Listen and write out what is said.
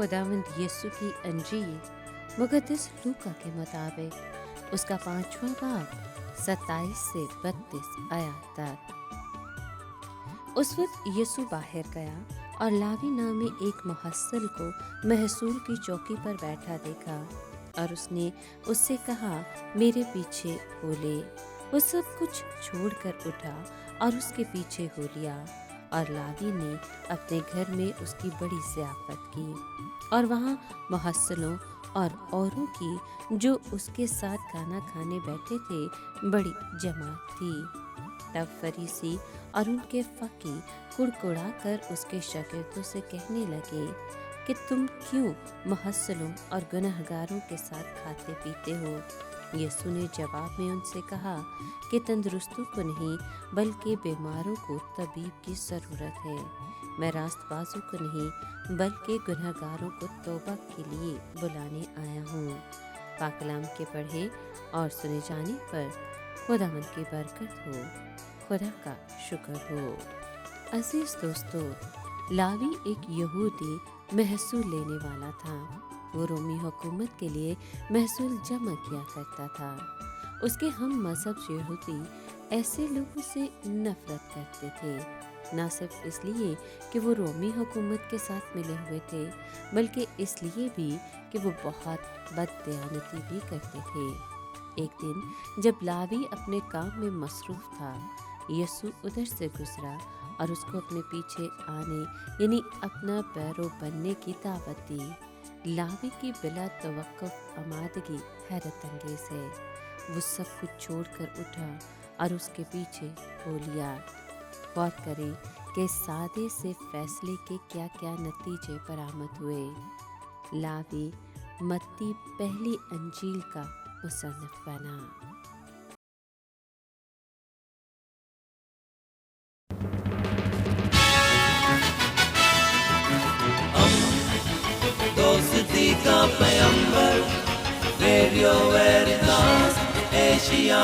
खुदावंद यीशु की अंजील मुक़द्दस लूका के मुताबिक उसका 5वां बाब 27 से 32 आयत तक। उस वक्त यीशु बाहर गया और लावी नामी एक मुहस्सिल को महसूल की चौकी पर बैठा देखा और उसने उससे कहा, मेरे पीछे हो ले। वो सब कुछ छोड़कर उठा और उसके पीछे हो लिया, और लावी ने अपने घर में उसकी बड़ी ज़ियाफ़त की और वहाँ मुहस्सिलों और औरों की जो उसके साथ खाना खाने बैठे थे बड़ी जमात थी। तब फरीसी और उनके फकीह कुड़कुड़ा कर उसके शागिर्दों से कहने लगे कि तुम क्यों मुहस्सिलों और गुनहगारों के साथ खाते पीते हो? यीशु ने जवाब में उनसे कहा कि तंदुरुस्तों को नहीं बल्कि बीमारों को तबीब की ज़रूरत है। मैं रास्तबाजों को नहीं बल्कि गुनहगारों को तौबा के लिए बुलाने आया हूँ। पाक कलाम के पढ़े और सुने जाने पर खुदावंद की बरकत हो, खुदा का शुक्र हो। अजीज दोस्तों, लावी एक यहूदी महसूल लेने वाला था। वो रोमी हुकूमत के लिए महसूल जमा किया करता था। उसके हम मजहब यहूदी ऐसे लोगों से नफरत करते थे, न सिर्फ इसलिए कि वो रोमी हुकूमत के साथ मिले हुए थे, बल्कि इसलिए भी कि वो बहुत बददयानती भी करते थे। एक दिन जब लावी अपने काम में मसरूफ था, यीशु उधर से गुजरा और उसको अपने पीछे आने यानी अपना पैरों बनने की दावत दी। लावी की बिला तवक्कुफ आमादगी हैरत अंगेज है। वो सब कुछ छोड़कर उठा और उसके पीछे हो लिया। गौर करें कि सादे से फैसले के क्या क्या नतीजे बरामद हुए। लावी मत्ती पहली अंजील का मुसन्निफ बना। दोस्ती का पैगंबर, रेडियो वेरितास एशिया।